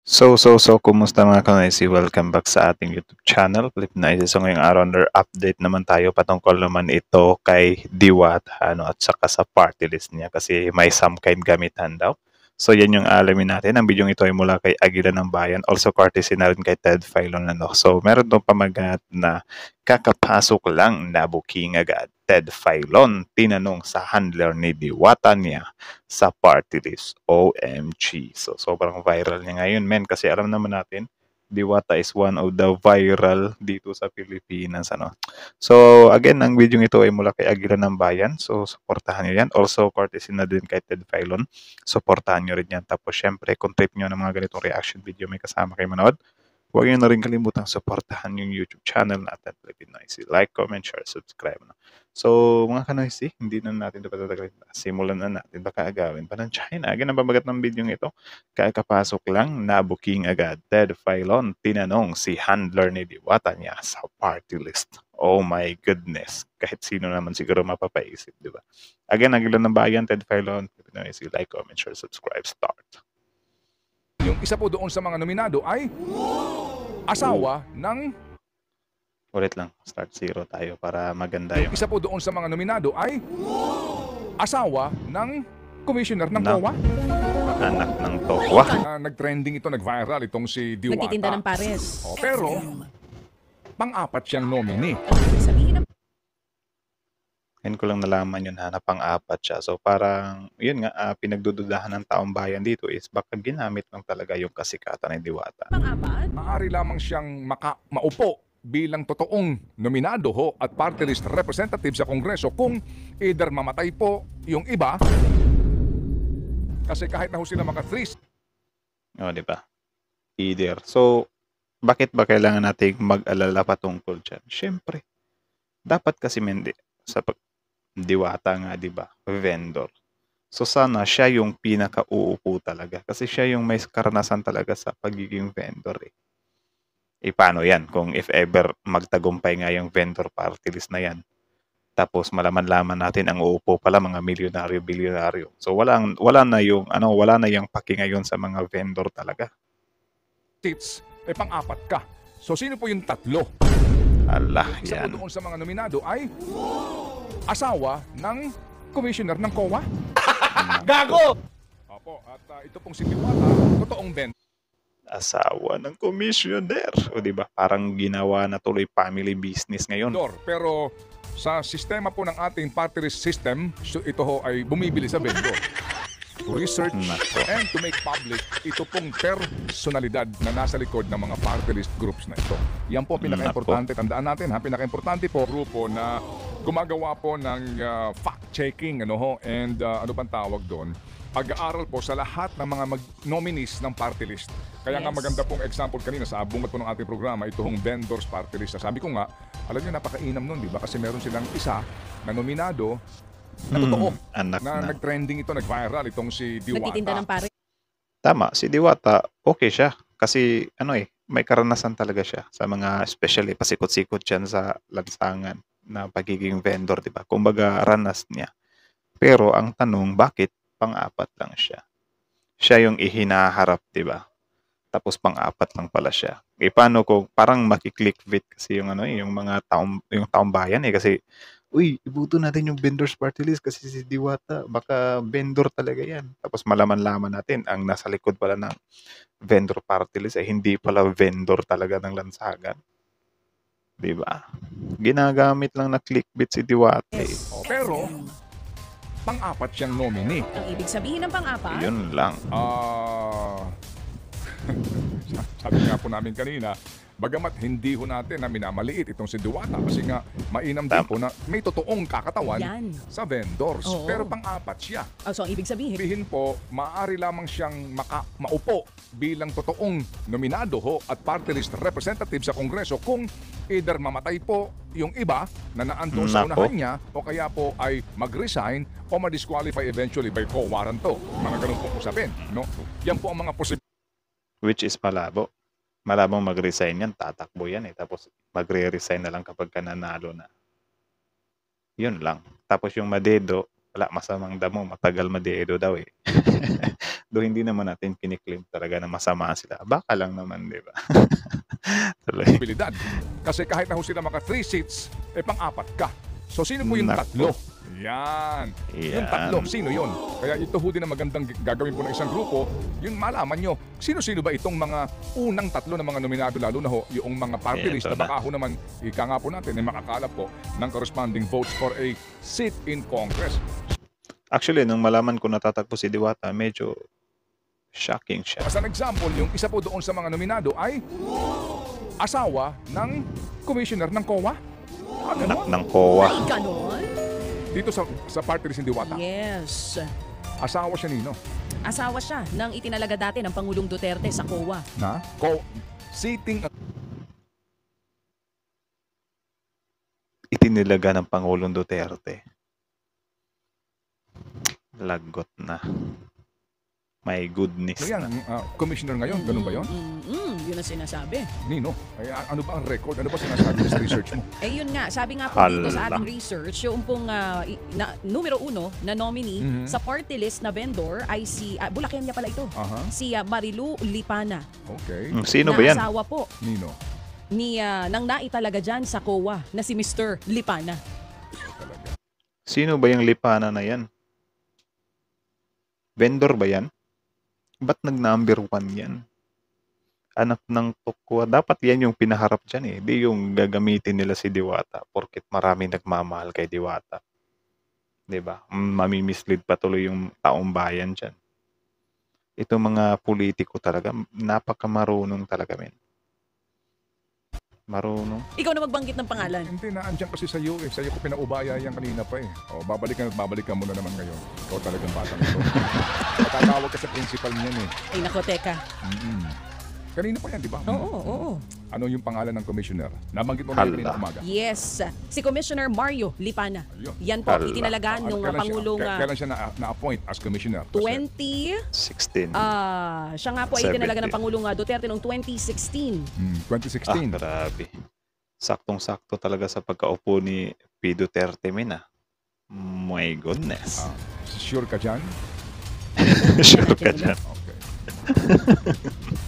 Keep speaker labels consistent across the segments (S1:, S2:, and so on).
S1: Kumusta mga kanoysi? Welcome back sa ating YouTube channel, Flip Nice. So, ngayong araw, under update naman tayo patungkol naman ito kay Diwata, at saka sa party list niya kasi may some kind gamitan daw. So, yan yung alamin natin. Ang video ito ay mula kay Aguila ng Bayan, also courtesy na rin kay Ted Filon. So, meron itong pamagat na kakapasok lang na booking agad. Ted Filon, tinanong sa handler ni Diwata niya sa party list. OMG. So, sobrang viral niya ngayon, men. Kasi alam naman natin, Diwata is one of the viral dito sa Pilipinas. So, again, ang video ito ay mula kay Aguila ng Bayan. So, supportahan nyo yan. Also, courtesy na din kay Ted Filon. Supportahan nyo rin yan. Tapos, syempre, kung trip nyo ng mga ganitong reaction video, may kasama kayo manood. Huwag nyo na rin kalimutang supportahan yung YouTube channel natin, Philippine Noisy. Like, comment, share, subscribe. So, mga kanoisy, hindi na natin ito patatagalin. Simulan na natin. Baka agawin pa ng China. Again, ang pamagat ng video ito, kakapasok lang, na-booking agad. Ted Filon, tinanong si handler ni Diwata niya sa party list. Oh my goodness. Kahit sino naman siguro mapapaisip, di ba? Again, Aguila ng Bayan, Ted Filon, Philippine Noisy. Like, comment, share, subscribe, start.
S2: Yung isa po doon sa mga nominado ay asawa ng...
S1: Ulit lang, start zero tayo para maganda yung...
S2: Isa po doon sa mga nominado ay asawa ng commissioner ng
S1: Na-
S2: COA.
S1: Anak ng tokwa.
S2: Nag-trending ito, nag-viral itong si Diwata.
S3: Nagtitinda ng pares.
S2: Pero, pang-apat siyang nominee.
S3: Sabihin ng
S1: Ngayon ko lang nalaman yun na pang-apat siya. So parang, yun nga, pinagdududahan ng taong bayan dito is baka ginamit lang talaga yung kasikatan ni Diwata.
S3: pang-apat,
S2: Maaari lamang siyang maupo bilang totoong nominado ho at party list representative sa Kongreso kung either mamatay po yung iba, kasi kahit na ho sila maka-3.
S1: O, di ba? Either. So, bakit ba kailangan nating mag-alala patungkol dyan? Siyempre, dapat kasi sa Diwata nga, di ba? Vendor. So sana siya yung pinaka-uupo talaga kasi siya yung may karanasan talaga sa pagiging vendor eh. Paano yan kung if ever magtagumpay nga yung vendor party list na yan? Tapos malaman-laman natin ang uupo pala mga milyonaryo, bilyonaryo. So wala na yung paki ngayon sa mga vendor talaga.
S2: Seats, pang-apat ka. So sino po yung tatlo?
S1: Allah,
S2: Isa po
S1: yan.
S2: doon sa mga nominado ay asawa ng commissioner ng COA.
S1: Gago!
S2: Opo, at ito pong si Diwata, totoong vendor.
S1: Asawa ng commissioner. O diba? Parang ginawa na tuloy family business ngayon.
S2: Pero sa sistema po ng ating party list system, so ito ho ay bumibili sa vendor. To research
S1: Nako.
S2: and to make public ito pong personalidad na nasa likod ng mga party list groups na ito. Yan po pinaka-importante. Tandaan natin ha, pinaka-importante po grupo na gumagawa po ng fact-checking and ano pang tawag doon, pag-aaral po sa lahat ng mga nominees ng party list. Kaya nga
S3: Yes.
S2: maganda pong example kanina sa bungat po ng ating programa, itong vendors party list. Sabi ko nga, alam niyo napakainam nun, di ba? Kasi meron silang isa na nominado na totoo.
S1: Anak na.
S2: Nag-trending ito, nag-viral itong si
S3: nagtitinda
S2: Diwata.
S3: ng pares.
S1: Tama, si Diwata, okay siya. Kasi may karanasan talaga siya sa mga especially pasikot-sikot dyan sa lansangan na pagiging vendor, di ba? Kumbaga, ranas niya. Pero ang tanong, bakit pang-apat lang siya? Siya yung ihinaharap, di ba? Tapos pang-apat lang pala siya. Paano kung parang makiklickbait kasi yung yung mga taong bayan kasi uy, ibuto natin yung vendors party list kasi si Diwata, baka vendor talaga yan. Tapos malaman-laman natin, ang nasa likod pala ng vendor party list ay hindi pala vendor talaga ng lansagan. Di ba? Ginagamit lang na clickbait si Diwata.
S3: Yes.
S2: Pero, pang-apat siyang nominee.
S3: Ang ibig sabihin ng pang-apat,
S1: Yun lang.
S2: Sabi nga po namin kanina, bagamat hindi ho natin na minamaliit itong si Diwata kasi nga mainam din
S1: Tama.
S2: po na may totoong kakatawan
S3: yan.
S2: sa vendors.
S3: Oo.
S2: Pero pang-apat siya.
S3: So, ang ibig sabihin,
S2: Sabihin po, maaari lamang siyang maupo bilang totoong nominado ho at party list representative sa Kongreso kung either mamatay po yung iba na naandun sa
S1: Nako.
S2: unahan niya o kaya po ay mag-resign o ma-disqualify eventually by co-warranto. Mga ganun po usapin. No? Yan po ang mga posibilidad.
S1: Which is malabo. Malabong mag-resign yan, tatakbo yan eh. Tapos magre-resign na lang kapag ka nanalo na. Yun lang. Tapos yung madedo, wala, masamang damo, matagal madedo daw eh. Though hindi naman natin kini-claim talaga na masama sila. Baka lang naman, 'di ba? Tuloy.
S2: Abilidad. Kasi kahit na ho sila maka 3 seats, pang-apat ka. So sino po yung
S1: Nako.
S2: tatlo? Yan. Yung
S1: Yan.
S2: tatlo, sino yun? Kaya ito ho din ang magandang gagawin po ng isang grupo, yung malaman nyo, sino-sino ba itong mga unang tatlo na mga nominado, lalo na ho, yung mga party list na
S1: Ito na.
S2: baka ho naman, ika nga po natin, ay makakalap po ng corresponding votes for a seat in Congress.
S1: Actually, nung malaman ko natatakbo si Diwata, medyo shocking siya.
S2: As an example, yung isa po doon sa mga nominado ay asawa ng commissioner ng COA.
S1: Anak ng COA.
S3: Ay, ganon?
S2: Dito sa party list ni Diwata.
S3: Yes.
S2: Asawa siya nino.
S3: Asawa siya ng itinalaga dati ng Pangulong Duterte sa COA.
S2: Na? Sitting
S1: Itinilaga ng Pangulong Duterte. Lagot na. My goodness
S2: yan,
S1: na.
S2: commissioner ngayon, ganun ba yun?
S3: Yun ang sinasabi.
S2: Nino, ay, ano ba ang record? Ano ba sinasabi sa research mo?
S3: Eh yun nga, sabi nga po dito sa
S1: Hala.
S3: ating research, yung pong numero 1 na nominee
S2: Mhm.
S3: sa party list na vendor ay si, Bulacan niya pala ito,
S2: Aha,
S3: si Marilu Lipana.
S2: okay.
S1: Sino
S3: na
S1: ba yan?
S3: asawa po
S2: Nino,
S3: ni nang naitalaga dyan sa COA na si Mr. Lipana.
S2: talaga.
S1: Sino ba yung Lipana na yan? Vendor ba yan? Ba't nag-number 1 yan? Anak ng tukwa. Dapat yan yung pinaharap dyan eh. Di yung gagamitin nila si Diwata porket marami nagmamahal kay Diwata. 'Di ba? Mamimislead pa tuloy yung taong bayan dyan. Ito mga politiko talaga, napakamarunong talaga men. Marunong.
S3: Ikaw na magbanggit ng pangalan.
S2: Hindi na, andyan kasi sa iyo eh. Sa iyo ko pinaubaya yan kanina pa eh. O, babalikan mo na naman ngayon. Ikaw talagang batang ito. Tatawag ka sa principal niyan eh.
S3: Ay nako, teka.
S2: Kanina pa yan, di ba?
S3: Oo.
S2: Ano yung pangalan ng commissioner? Nabanggit mo na yun kanina
S1: Hala.
S2: umaga.
S3: Yes, si Commissioner Mario Lipana.
S2: Ayun.
S3: Yan po,
S1: Hala.
S3: itinalaga
S2: Ano,
S3: nung
S2: kailan siya-
S3: Pangulong
S2: kailan siya na-appoint as commissioner? Kasi
S3: 20...
S1: 16.
S3: siya nga po ay itinalaga ng
S1: 17.
S3: Pangulong Duterte noong 2016.
S2: 2016.
S1: Grabe. Saktong-sakto talaga sa pagkaupo ni P. Duterte men ah. My goodness.
S2: Sure ka dyan?
S1: Sure ka dyan.
S2: Okay.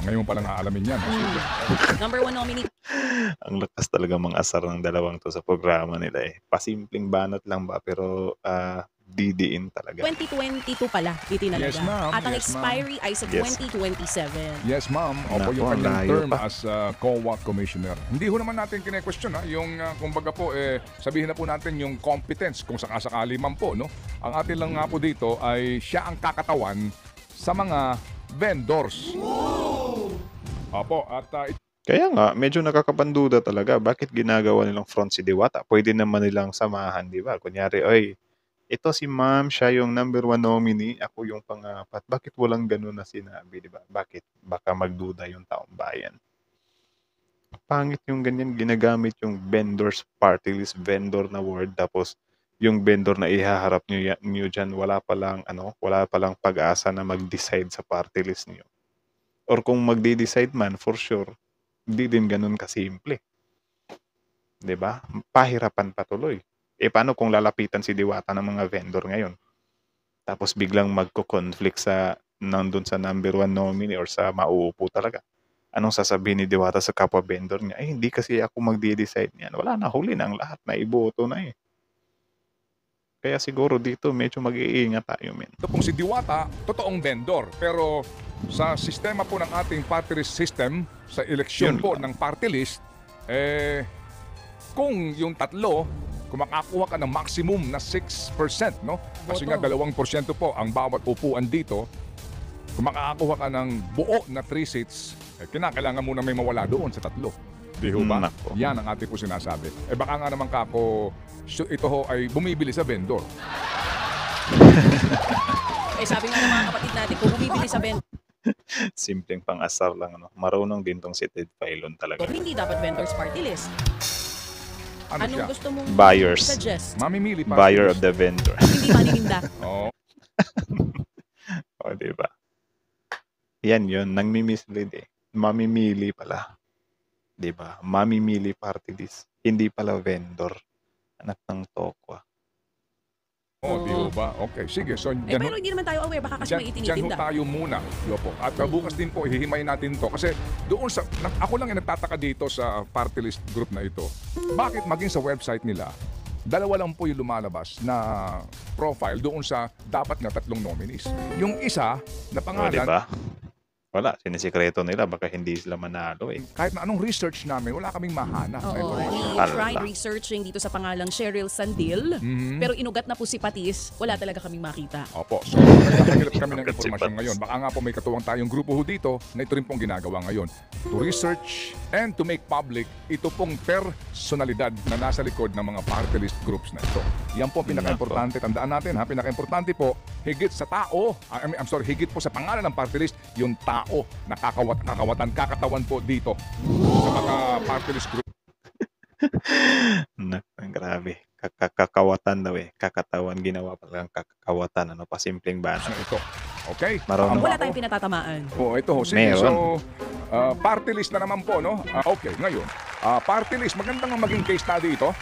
S2: Ngayon pa lang aalamin yan.
S3: Number 1 nominee
S1: Ang lakas talaga mga asar ng dalawang to sa programa nila eh. Pasimpleng banat lang ba pero didiin talaga.
S3: 2022 pala itinalaga.
S2: Yes, ma'am.
S3: At ang
S2: Yes, ma'am.
S3: expiry ay sa
S1: Yes.
S3: 2027.
S2: Yes, ma'am. Opo,
S1: Naku,
S2: yung
S1: ang
S2: kanyang
S1: layo
S2: term
S1: pa.
S2: as COA commissioner. Hindi ho naman natin kine-question yung kumbaga po, sabihin na po natin yung competence kung sakasakali man po, no? Ang atin lang nga po dito ay siya ang kakatawan sa mga vendors. Opo, at
S1: Kaya nga, medyo nakakapanduda talaga. Bakit ginagawa nilang front si Diwata? Pwede naman nilang samahan, di ba? Kunyari, oy, ito si ma'am, siya yung number 1 nominee, ako yung pangapat. Bakit walang ganun na sinabi, di ba? Bakit? Baka magduda yung taong bayan. Pangit yung ganyan, ginagamit yung vendors party list, vendor na word, tapos yung vendor na ihaharap nyo dyan, wala palang pag-asa na mag-decide sa party list nyo. Or kung magde-decide man, for sure, hindi din ganun kasimple. 'Di ba? Pahirapan patuloy. Paano kung lalapitan si Diwata ng mga vendor ngayon? Tapos biglang magko-conflict nandun sa number 1 nominee or sa mauupo talaga. Anong sasabihin ni Diwata sa kapwa vendor niya? Ay, hindi kasi ako magde-decide niyan. Wala na, huli na ang lahat. Naiboto na eh. Kaya siguro dito medyo mag-iingat tayo, men.
S2: ito pong si Diwata, totoong vendor. Pero sa sistema po ng ating party list system, sa eleksyon
S1: Yun
S2: po
S1: lang.
S2: ng party list, kung yung tatlo, kung makakuha ka ng maximum na 6%, no? Kasi nga
S3: Boto.
S2: 2% po ang bawat upuan dito. Kung makakakuha ka ng buo na 3 seats, kinakailangan muna may mawala doon sa tatlo. Di ho ba?
S1: Nako.
S2: Yan ang ating po sinasabi. Baka nga naman kako, ito ho ay bumibili sa vendor.
S3: Sabi nga ng mga kapatid natin, kung bumibili sa vendor,
S1: Simpleng pang-asar lang. Marunong din tong si Ted Filon talaga.
S3: hindi dapat vendors party list.
S2: Ano siya?
S3: Anong gusto mong
S1: Buyers.
S3: suggest?
S2: Mamimili pa.
S1: Buyer of the vendor.
S3: Hindi manininda.
S2: Oo.
S1: O, diba? Yan yun, nang-mislead eh. Mamimili pala. Diba? Mamimili party list. Hindi pala vendor. Anak ng tokwa.
S2: Oh, di
S3: Oo.
S2: ho ba? Okay, sige. So,
S3: Eh, pero hindi naman tayo aware, baka kasi may
S2: Diyan ho
S3: itinitinda.
S2: tayo muna, Yopo. At bukas din po, hihimayin natin to. Kasi doon sa, ako lang yung nagtataka dito sa party list group na ito. Bakit maging sa website nila, dalawa lang po yung lumalabas na profile doon sa dapat na 3 nominees. Yung isa na
S1: O, di
S2: pangalan,
S1: ba? Wala, sinisikreto nila, baka hindi sila manalo eh.
S2: kahit na anong research namin, wala kaming mahanap na
S3: Oo, we
S2: information.
S3: tried researching dito sa pangalang Cheryl Sandil, pero inugat na po si Patis, wala talaga kaming makita.
S2: Opo. So, nagkakahirap kami ng
S1: Kasi
S2: impormasyon
S1: Pats.
S2: ngayon. Baka nga po may katuwang tayong grupo ho dito na ito rin pong ginagawa ngayon. To research and to make public ito pong personalidad na nasa likod ng mga party list groups na ito. Yan po ang pinaka-importante. Tandaan natin ha, pinaka-importante po, higit sa tao, higit po sa pangalan ng party list, yung tao na kakatawan po dito sa mga party list group
S1: Grabe. Kakawatan daw eh. Kakatawan, ginawa pa lang kakawatan. Ano pa, simpleng bata.
S2: na ito. Okay?
S1: Marunong
S3: Wala
S2: Tama
S3: tayong
S2: po.
S3: pinatatamaan.
S2: Oh, ito ho. Sige,
S1: Meron.
S2: so, party list na naman po, no? Okay, ngayon. Party list, magandang maging case study ito.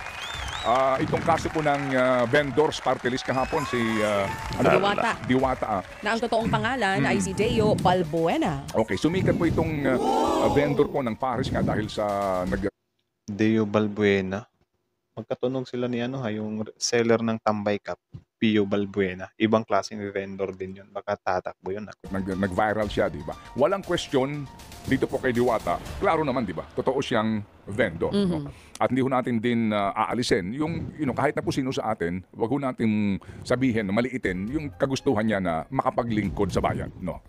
S2: Itong kaso po ng vendors party list kahapon, si
S3: Diwata.
S2: Diwata.
S3: Na ang totoong pangalan ay si Deo Balbuena.
S2: Okay, sumikat po itong vendor po ng Paris nga dahil sa
S1: Deo Balbuena. Magkatunog sila ni yung seller ng Tambay Cup, Pio Balbuena. Ibang klaseng vendor din yun. Baka tatakbo yun.
S2: nag-viral siya, di ba? Walang question dito po kay Diwata. Klaro naman, di ba? Totoo siyang vendor. No? At hindi ho natin din aalisin yung kahit na po sino sa atin, wag ho natin sabihin, maliitin yung kagustuhan niya na makapaglingkod sa bayan. No?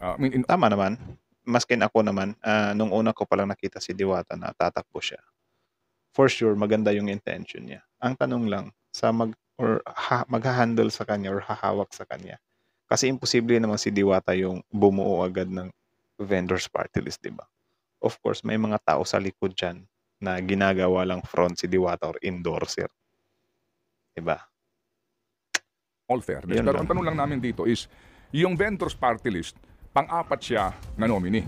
S1: Tama naman. Maskin ako naman, nung una ko palang nakita si Diwata na tatakbo siya. For sure, maganda yung intention niya. Ang tanong lang, sa magha-handle sa kanya or hahawak sa kanya. Kasi imposible naman si Diwata yung bumuo agad ng vendors party list, di ba? Of course, may mga tao sa likod dyan na ginagawa lang front si Diwata or endorser. Di ba?
S2: all fairness.
S1: Yan
S2: Pero
S1: lang.
S2: ang tanong lang namin dito is, yung vendors party list, pang-apat siya na nominee.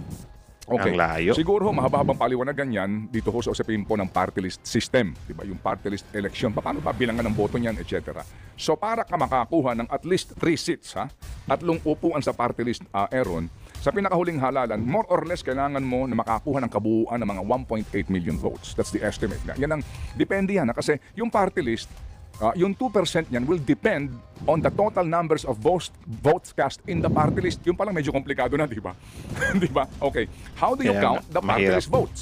S2: Okay.
S1: Ang layo.
S2: Siguro mahababang paliwanagan yan dito ho sa usapin po ng party list system. Diba? Yung party list election. Paano ba bilangan ng boto niyan, etc. So para ka makakuha ng at least 3 seats, ha? 3 upuan sa party list, Aaron, sa pinakahuling halalan, more or less kailangan mo na makakuha ng kabuuan ng mga 1.8 million votes. That's the estimate. Yan ang, depende yan. Kasi yung party list, yung 2% niyan will depend on the total numbers of votes cast in the party list. Yung palang medyo komplikado na, di ba? Di ba? Okay. How do you
S1: Kaya
S2: count the party
S1: mahirap.
S2: list votes?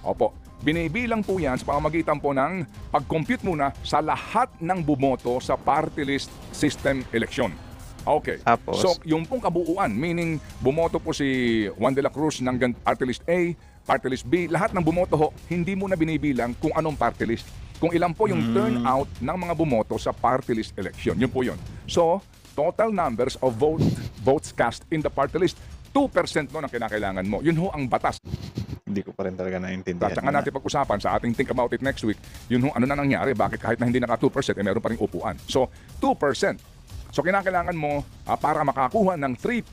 S2: Opo. Binibilang po yan sa pamamagitan po ng pag-compute muna sa lahat ng bumoto sa party list system election. Okay.
S1: Tapos?
S2: So, yung pong kabuuan, meaning bumoto po si Juan de la Cruz ng party list A, party list B, lahat ng bumoto ho, hindi mo na binibilang kung anong party list. Kung ilan po yung turnout ng mga bumoto sa party list election. Yun po yun. So, total numbers of votes cast in the party list, 2% no ang kinakailangan mo. Yun ho ang batas.
S1: Hindi ko pa rin talaga naintindihan.
S2: At saka natin pag-usapan sa ating Think About It next week, yun ho ano na nangyari, bakit kahit na hindi naka 2%, meron pa rin upuan. So, 2%. So, kinakailangan mo para makakuha ng 3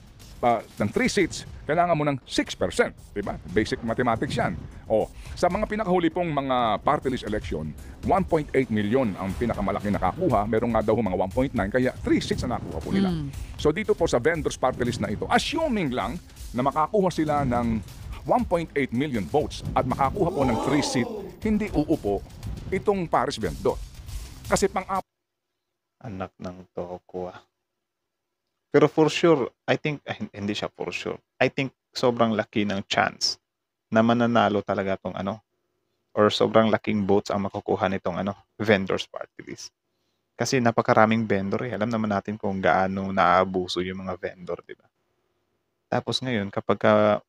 S2: seats, kailangan mo ng 6%. Diba? Basic mathematics yan. O, sa mga pinakahuli pong mga party list election, 1.8 million ang pinakamalaki nakakuha. Meron nga daw mga 1.9, kaya 3 seats na nakuha po nila. So, dito po sa vendors party list na ito, assuming lang na makakuha sila ng 1.8 million votes at makakuha po ng 3 seats, hindi uupo itong Paris vendor. Kasi
S1: Anak ng toko. Pero for sure, I think, hindi siya for sure. I think sobrang laki ng chance na mananalo talaga tong or sobrang laking votes ang makukuha nitong vendors party list. Kasi napakaraming vendor eh. Alam naman natin kung gaano naaabuso yung mga vendor, di ba? Tapos ngayon, kapag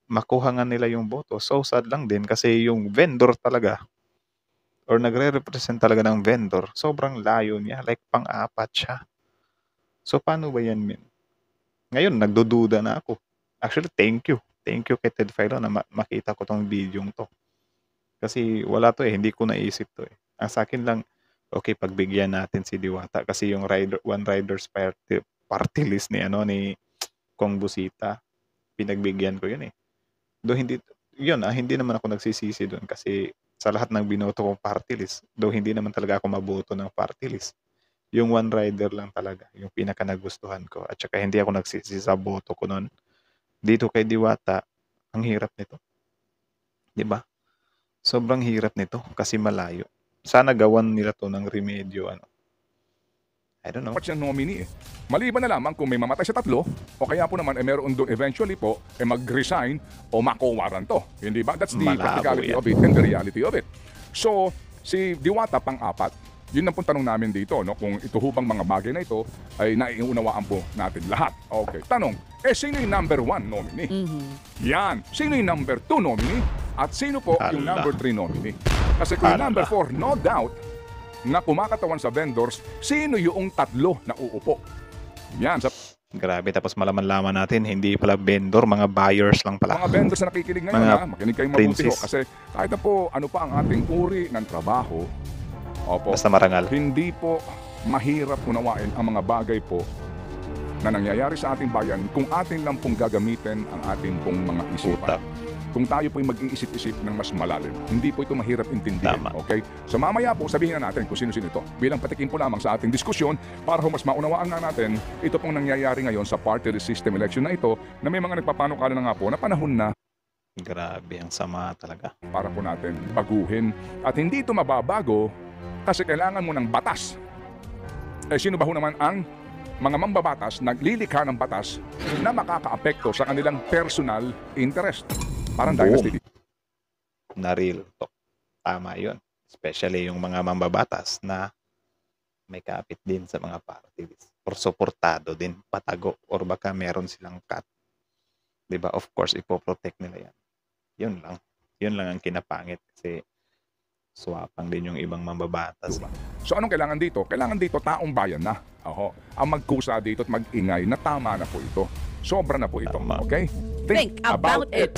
S1: makuha nga nila yung boto, so sad lang din kasi yung vendor talaga or nagre-represent talaga ng vendor, sobrang layo niya. Like, pang-apat siya. So, paano ba yan, men? Ngayon, nagdududa na ako. Actually, thank you. Thank you kay Ted Filon na makita ko tong video to. Kasi wala to eh. Hindi ko naisip to eh. Ang sa akin lang, okay, pagbigyan natin si Diwata. Kasi yung One Riders party list ni Kong Busita, pinagbigyan ko yun eh. Hindi naman ako nagsisisi doon kasi sa lahat ng binoto kong party list, hindi naman talaga ako maboto ng party list. Yung one rider lang talaga, yung pinaka nagustuhan ko. At saka hindi ako nagsisi sa boto ko nun. Dito kay Diwata, ang hirap nito. 'Di ba? Sobrang hirap nito kasi malayo. Sana gawan nila 'to ng remedyo ano. I don't know.
S2: dapat siyang nominee eh. Maliban na lamang kung may mamatay sa tatlo o kaya po naman meron doon eventually po mag-resign o makuwaran to. Hindi ba? That's the
S1: Malabo
S2: practicality
S1: yan.
S2: of it and the reality of it. So, si Diwata pang-apat. Yun ang pong tanong namin dito, no? Kung ito hubang mga bagay na ito ay naiunawaan po natin lahat. Okay. Tanong, sino yung number 1 nominee? Yan. Sino yung number 2 nominee? At sino po yung
S1: Hala.
S2: number 3 nominee? Kasi kung yung
S1: Hala.
S2: number 4, no doubt, na kumakatawan sa vendors, sino yung tatlo na uupo? Yan, sa
S1: Grabe, tapos malaman-laman natin, hindi pala vendor, mga buyers lang pala.
S2: mga vendors na nakikinig ngayon,
S1: Mga
S2: makinig kayong mabuti ho.
S1: princess.
S2: Kasi kahit na po, ano pa ang ating uri ng trabaho, opo,
S1: Basta marangal.
S2: hindi po mahirap unawain ang mga bagay po na nangyayari sa ating bayan kung atin lang pong gagamitin ang ating pong mga isipan.
S1: Utak.
S2: Kung tayo po'y mag-iisip-isip ng mas malalim, hindi po ito mahirap intindihin.
S1: Tama.
S2: Okay? So mamaya po, sabihin na natin kung sino-sino ito. Bilang patikim po lamang sa ating diskusyon para mas maunawaan nga natin ito pong nangyayari ngayon sa party list system election na ito na may mga nagpapanukala na nga po na panahon na
S1: Grabe, ang sama talaga.
S2: para po natin baguhin. At hindi ito mababago kasi kailangan mo ng batas. Sino ba ho naman ang mga mambabatas naglilikha ng batas na makakaapekto sa kanilang personal interest? Parang
S1: Boom.
S2: dynasty.
S1: Na real talk. Tama yun. Especially yung mga mambabatas na may kapit din sa mga party list. Or suportado din, patago. Or baka meron silang cut. Diba? Of course, ipoprotect nila yan. Yun lang. Yun lang ang kinapangit. Kasi swapang din yung ibang mambabatas.
S2: So anong kailangan dito? Kailangan dito taong bayan na. Oho. Ang magkusa dito at mag-ingay na tama na po ito. Sobra na po ito.
S1: Tama.
S2: Okay?
S3: Think about it.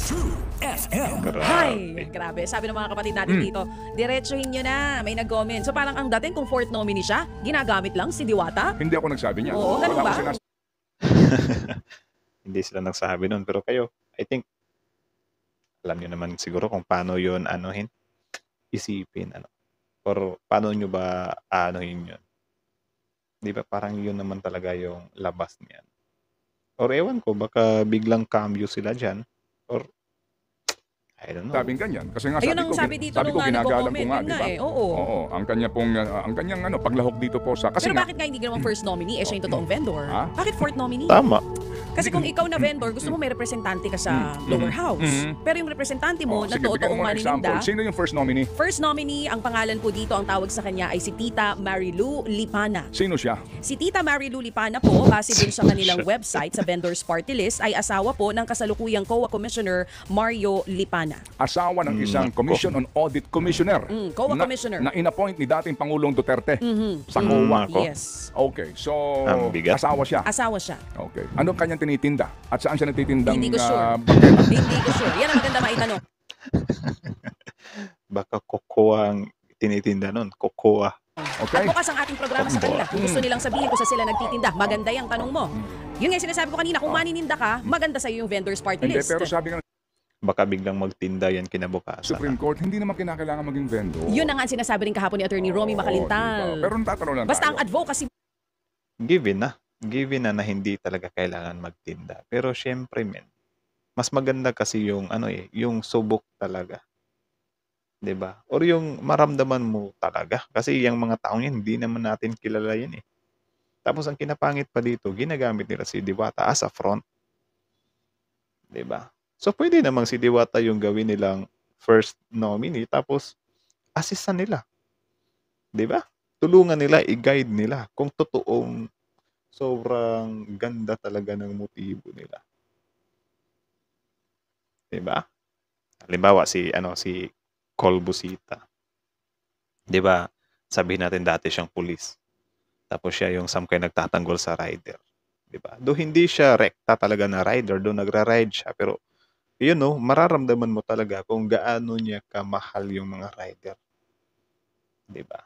S3: Hay,
S1: Grabe.
S3: grabe. Sabi ng mga kapatid natin dito, diretsuhin nyo na. May nag-comment. So parang ang dating kung fourth nominee siya, ginagamit lang si Diwata.
S2: Hindi ako nagsabi niya.
S3: Oo, ganun
S2: Wala
S3: ba?
S2: akong sinasabi.
S1: Hindi sila nagsabi nun. Pero kayo, I think, alam nyo naman siguro kung paano yun anuhin, isipin. Ano. Or paano nyo ba anuhin yun. Di ba parang yun naman talaga yung labas niyan. Or ewan ko, baka biglang cambio sila dyan. Or, I don't know.
S2: Sabing ganyan. Kasi nga
S3: Ayun
S2: sabi
S3: ang
S2: ko,
S3: sabi dito
S2: sabi
S3: nung
S2: ko ginagalang ko
S3: nagko-comment.
S2: nga,
S3: Yun
S2: di
S3: nga
S2: ba?
S3: eh. Oo.
S2: Oo, ang kanya pong ang kanyang paglahok dito po sa kasi
S3: Pero
S2: nga
S3: bakit nga hindi ginawang first nominee? Siya yung totoong vendor.
S2: Ha?
S3: Bakit fourth nominee?
S1: Tama.
S3: Kasi kung ikaw na vendor, gusto mo may representante ka sa lower house. Pero yung representante mo, na
S2: sige, bigyan
S3: totoong
S2: mo ng example.
S3: manininda,
S2: Sino yung first nominee?
S3: first nominee, ang pangalan po dito, ang tawag sa kanya ay si Tita Marilu Lipana.
S2: Sino siya?
S3: Si Tita Marilu Lipana po, base dun sa kanilang website sa vendors party list, ay asawa po ng kasalukuyang COA Commissioner Mario Lipana.
S2: Asawa ng isang
S1: Nako.
S2: Commission on Audit Commissioner.
S3: COA
S2: na,
S3: Commissioner.
S2: Na in-appoint ni dating Pangulong Duterte sa COA.
S1: Nako.
S3: Yes.
S2: Okay, so
S1: Ang bigat.
S2: asawa siya.
S3: Asawa siya.
S2: Okay. Anong kanyang tinitinda? At saan siya nagtitindang
S3: Hindi ko sure.
S2: baketa?
S3: Hindi ko sure. Yan ang maganda maitanong.
S1: Baka kokoa ang tinitinda nun. Kokoa.
S2: Okay?
S3: At bukas ang ating programa sa kanila. Kung gusto nilang sabihin kung saan sila nagtitinda, maganda yung tanong mo. Yun nga yung sinasabi ko kanina, kung manininda ka, maganda sa'yo yung vendors party
S2: Hindi,
S3: list.
S2: pero sabi nga ng
S1: Baka biglang magtinda yan kinabukasan.
S2: Supreme Court, hindi naman kinakailangan maging vendor.
S3: Yun ang nga ang sinasabi rin kahapon ni Attorney Romy
S2: Oo,
S3: Macalintal.
S2: diba? Pero natatanong lang
S3: Basta
S2: tayo.
S3: ang advocacy
S1: Given na. Given na hindi talaga kailangan magtinda. Pero syempre, men, mas maganda kasi yung yung subok talaga. 'Di ba? Or yung maramdaman mo talaga. Kasi yung mga taong yan, hindi naman natin kilala yan eh. Tapos ang kinapangit pa dito, ginagamit nila si Diwata as a front. 'Di ba? So pwede namang si Diwata yung gawin nilang first nominee tapos assistan nila. 'Di ba? Tulungan nila, i-guide nila kung totoong sobrang ganda talaga ng motibo nila. 'Di ba? Halimbawa si Colbusita. 'Di ba? Sabihin natin dati siyang pulis. Tapos siya yung some kind nagtatanggol sa rider. 'Di ba? Do hindi siya rekta talaga na rider, do nagra-ride siya, pero yun mararamdaman mo talaga kung gaano niya kamahal yung mga rider. 'Di ba?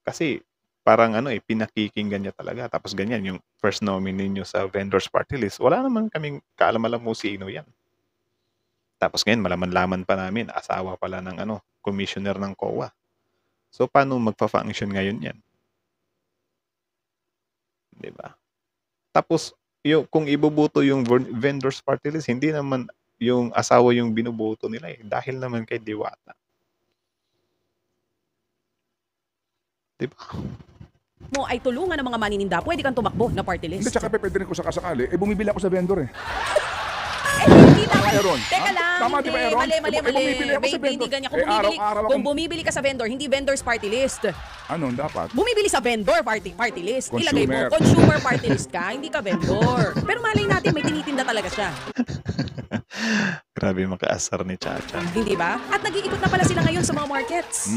S1: Kasi parang pinakikinggan niya talaga. Tapos ganyan yung first nominee niyo sa vendors party list. Wala naman kaming kaalam-alam mo sino yan. Tapos ngayon malaman-laman pa namin asawa pala ng commissioner ng COA. So paano magfa-function ngayon yan? 'di ba? Tapos kung iboboto yung vendors party list, hindi naman yung asawa yung binoboto nila, eh, dahil naman kay Diwata. 'Di ba?
S3: Mo ay tulungan ng mga manininda, pwede kang tumakbo na party
S2: Hindi,
S3: list.
S2: tsaka pwede rin ko sakasakali, bumibili ako sa vendor eh.
S3: Hindi tama.
S2: Aaron,
S3: Teka
S2: ha?
S3: lang,
S2: Tama, di ba, Aaron?
S3: mali.
S2: Bumibili ako sa
S3: Baby, hindi
S2: vendor.
S3: ganyan.
S2: Araw-araw
S3: Kung bumibili ka sa vendor, hindi vendors party list.
S2: Ano dapat?
S3: Bumibili sa vendor party list. Ilagay mo,
S2: Consumer.
S3: consumer party list ka, hindi ka vendor. Pero malay natin, may tinitinda talaga siya.
S1: Grabe makaasar ni Chacha.
S3: Hindi ba? At nag-iikot na pala sila ngayon sa mga markets.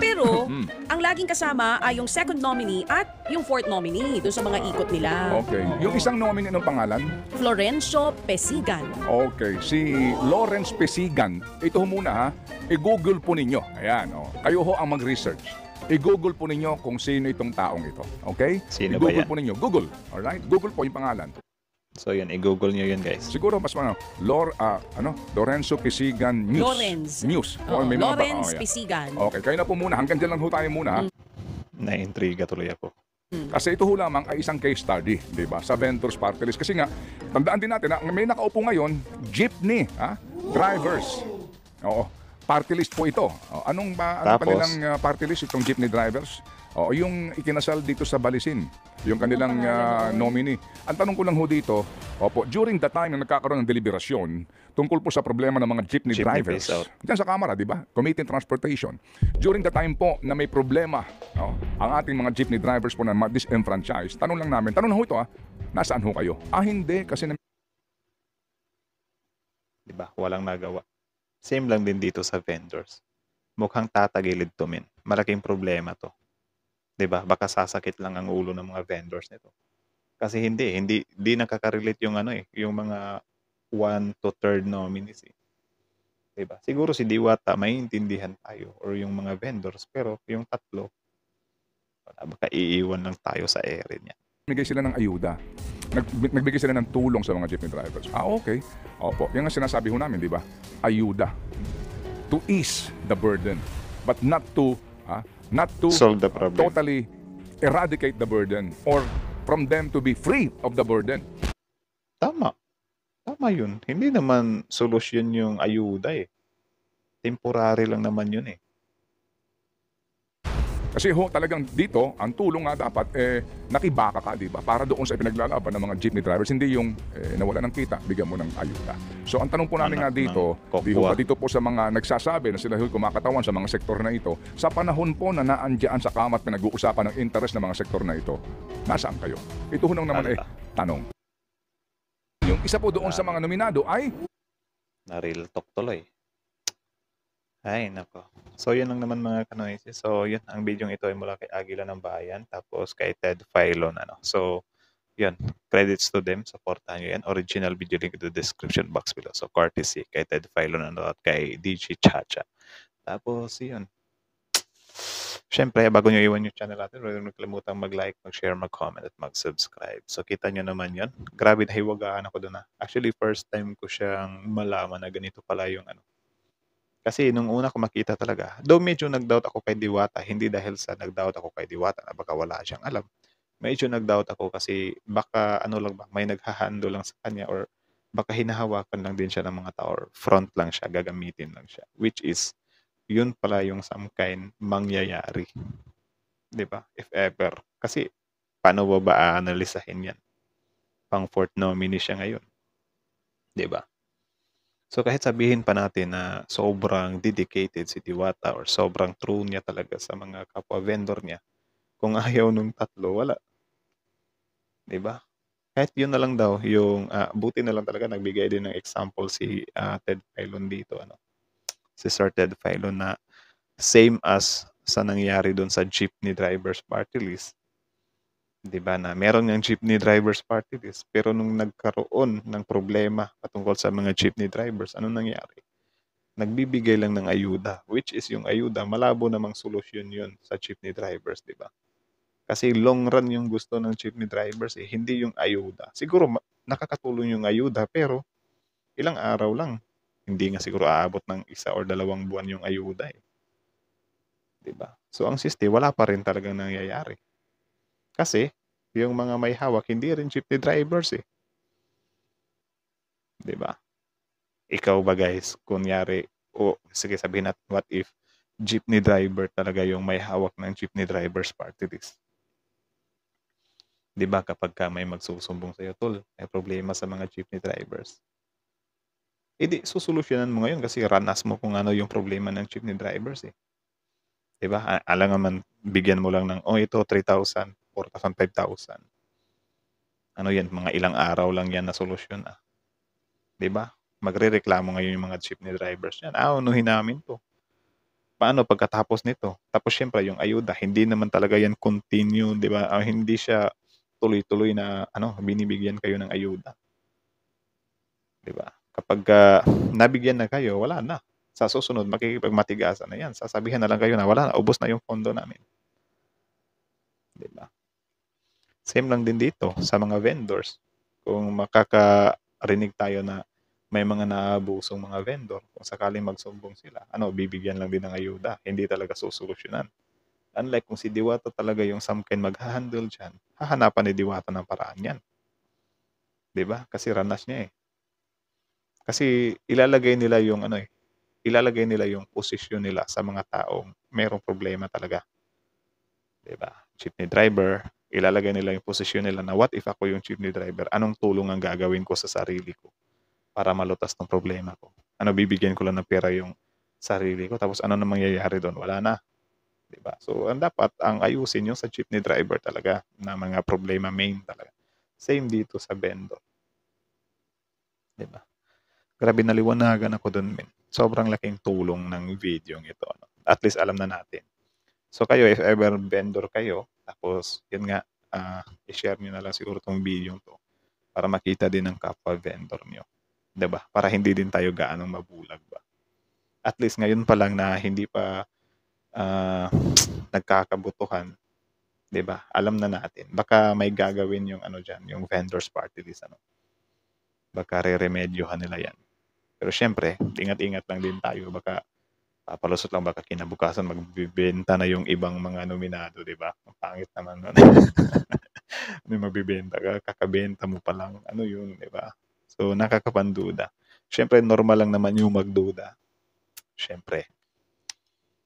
S3: Pero, ang laging kasama ay yung second nominee at yung fourth nominee doon sa mga ikot nila.
S2: Okay. Yung isang nominee ng pangalan?
S3: Florencio Pesigan.
S2: Okay. Si Lawrence Pesigan. Ito ho muna ha. I-google po ninyo. Ayan. Oh. Kayo ho ang mag-research. I-google po ninyo kung sino itong taong ito. Okay?
S1: Sino ba
S2: I-google
S1: yan?
S2: po ninyo. Google. Alright? Google po yung pangalan.
S1: So yun, i-google nyo yun, guys.
S2: Siguro mas Lorenzo Pesigan News.
S3: Lawrence.
S2: News.
S3: Oh,
S2: May mga
S3: Lawrence
S2: yan.
S3: Pesigan.
S2: Okay, kayo na po muna. Hanggang dyan lang ho tayo muna. Ha?
S1: Na-intriga tuloy ako.
S2: Kasi ito ho lamang ay isang case study, di ba? Sa vendors party list. Kasi nga, tandaan din natin na may nakaupo ngayon, jeepney, ha? Drivers. Oo. Party list po ito. Ano pa
S1: Tapos?
S2: nilang party list itong jeepney drivers? Yung ikinasal dito sa Balisin, yung kanilang nominee. Ang tanong ko lang ho dito, during the time na nagkakaroon ng deliberasyon tungkol po sa problema ng mga jeepney drivers,
S1: phase out.
S2: diyan sa Kamara, di ba? Committee on Transportation. During the time po na may problema, ang ating mga jeepney drivers po na disenfranchised, tanong lang ho ito, nasaan ho kayo? Hindi, kasi
S1: Di ba? Walang nagawa. Same lang din dito sa vendors. Mukhang tatagilid to, men. Malaking problema to. Di ba? Baka sasakit lang ang ulo ng mga vendors nito. Kasi hindi nakaka-relate yung yung mga 1 to 3rd nominees. Eh. Di ba? Siguro si Diwata maiintindihan tayo or yung mga vendors, pero yung tatlo, baka iiwan lang tayo sa ere niya.
S2: nagbigay sila ng ayuda. Nagbigay sila ng tulong sa mga jeepney drivers. Okay. Opo. Yan ang sinasabi ho namin, di ba? Ayuda. To ease the burden. But not to
S1: Solve the problem.
S2: totally eradicate the burden or from them to be free of the burden.
S1: Tama. Tama yun. Hindi naman solusyon yung ayuda eh. Temporary lang naman yun eh.
S2: Kasi ho, talagang dito, ang tulong nga dapat, nakibaka ka, di ba? Para doon sa pinaglalaban ng mga jeepney drivers, hindi yung nawala ng kita, bigyan mo ng ayuda. So, ang tanong po namin nga
S1: Anak
S2: dito,
S1: ng kokwa.
S2: dito po sa mga nagsasabi na sila ho'y kumakatawan sa mga sektor na ito, sa panahon po na naandyan sa kamat pinag-uusapan ng interest ng mga sektor na ito, nasaan kayo? Ito ho nang naman tanong. Yung isa po doon sa mga nominado ay
S1: Na real talk tuloy. Ay, nako. So, yun lang naman mga kanoisis. So, yun, ang video ito ay mula kay Agila ng Bayan, tapos kay Ted Filon. So, yun, credits to them. Supportahan nyo yan. Original video link in the description box below. So, courtesy kay Ted Filon at kay DJ Chacha. Tapos, yun. Siyempre, bago nyo iwan yung channel natin, huwag nyo kalimutan mag-like, mag-share, mag-comment, at mag-subscribe. So, kita nyo naman yun. Grabe, nahiwagaan ako doon. Actually, first time ko siyang malaman na ganito pala yung Kasi nung una ko makita talaga, though medyo nag-doubt ako kay Diwata, hindi dahil sa nag-doubt ako kay Diwata na baka wala siyang alam. Medyo nag-doubt ako kasi baka lang ba, may naghahandle lang sa kanya or baka hinahawakan lang din siya ng mga tao or front lang siya, gagamitin lang siya. Which is, yun pala yung some kind mangyayari. 'Di ba? If ever. Kasi, paano ba aanalisahin yan? Pang fourth nominee siya ngayon. 'Di ba? So kahit sabihin pa natin na sobrang dedicated si Diwata or sobrang true niya talaga sa mga kapwa vendor niya, kung ayaw nung tatlo, wala. 'Di ba? Kahit yun na lang daw, yung buti na lang talaga nagbigay din ng example si Ted Filon dito. Si Sir Ted Filon na same as sa nangyari doon sa jeepney drivers party list. 'Di ba na meron ng jeepney drivers party list pero nung nagkaroon ng problema patungkol sa mga jeepney drivers, ano nangyari? Nagbibigay lang ng ayuda, which is yung ayuda malabo namang solusyon yun sa jeepney drivers, 'di ba? Kasi long run yung gusto ng jeepney drivers hindi yung ayuda. Siguro nakakatulong yung ayuda pero ilang araw lang. Hindi nga siguro aabot ng 1 or 2 buwan yung ayuda 'Di ba? So ang siste wala pa rin talagang nangyayari. Kasi yung mga may hawak, hindi rin jeepney drivers eh. 'Di ba? Ikaw ba guys, kunyari, o sige sabihin natin, what if jeepney driver talaga yung may hawak ng jeepney drivers party list? 'Di ba kapag ka may magsusumbong sa'yo, tol, may problema sa mga jeepney drivers. Di sosolusyonan mo ngayon kasi ranas mo kung ano yung problema ng jeepney drivers eh. 'Di ba? Alangan man bigyan mo lang ng, oh ito 3,000, 4,000, 5,000. Ano yan, mga ilang araw lang yan na solusyon 'di ba? Magrereklamo ngayon yung mga jeepney drivers yan. Unuhin namin 'to. Paano pagkatapos nito? Tapos siyempre yung ayuda, hindi naman talaga yan continue, 'di ba? Hindi siya tuloy-tuloy na binibigyan kayo ng ayuda, 'di ba? Kapag nabigyan na kayo, wala na. Sa susunod makikipagmatigasan na yan. Sasabihan na lang kayo na wala na, ubos na yung pondo namin. 'Di ba? Same lang din dito sa mga vendors. Kung makakarinig tayo na may mga naabusong mga vendor, kung sakaling magsumbong sila, bibigyan lang din ng ayuda, hindi talaga susolusyonan. Unlike kung si Diwata talaga yung samkin mag-handle dyan, hahanapan ni Diwata ng paraan yan. 'Di ba? Kasi ranas niya eh. Kasi ilalagay nila yung posisyon nila sa mga taong mayroong problema talaga. 'Di ba? Jeepney driver, ilalagay nila yung posisyon nila na what if ako yung jeepney driver, anong tulong ang gagawin ko sa sarili ko para malutas ng problema ko? Bibigyan ko lang ng pera yung sarili ko, tapos ano na mangyayari doon? Wala na. 'Di ba? So, ang ayusin yung sa jeepney driver talaga na mga problema main talaga. Same dito sa vendor. 'Di ba? Grabe naliwanagan ako doon, men. Sobrang laking tulong ng video ito. At least alam na natin. So kayo, if ever vendor kayo, tapos yun nga, i-share nyo na lang siguro tong video to para makita din ng kapwa vendor nyo. 'Di ba? Para hindi din tayo gaanong mabulag ba. At least ngayon pa lang na hindi pa nagkakabutuhan, 'di ba? Alam na natin. Baka may gagawin yung diyan, yung vendors party list Baka re-remedyohan nila 'yan. Pero syempre, ingat-ingat lang din tayo. Baka papalusot lang, baka kinabukasan magbibenta na yung ibang mga nominado, 'di ba? Ang pangit naman nun. May magbibenta ka, kakabenta mo pa lang. Ano yun, 'di ba? So nakakapanduda. Syempre normal lang naman yung magduda. Syempre.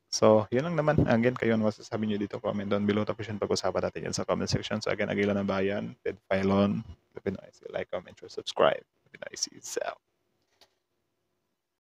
S1: So, yun lang naman. Again, kayo ano masasabi nyo dito, comment down below. Tapos yun, pag-usapan natin yan sa comment section. So again, Aguila ng Bayan, Ted Filon, Pinoy. Like, comment, share, subscribe. Pinoy, see you.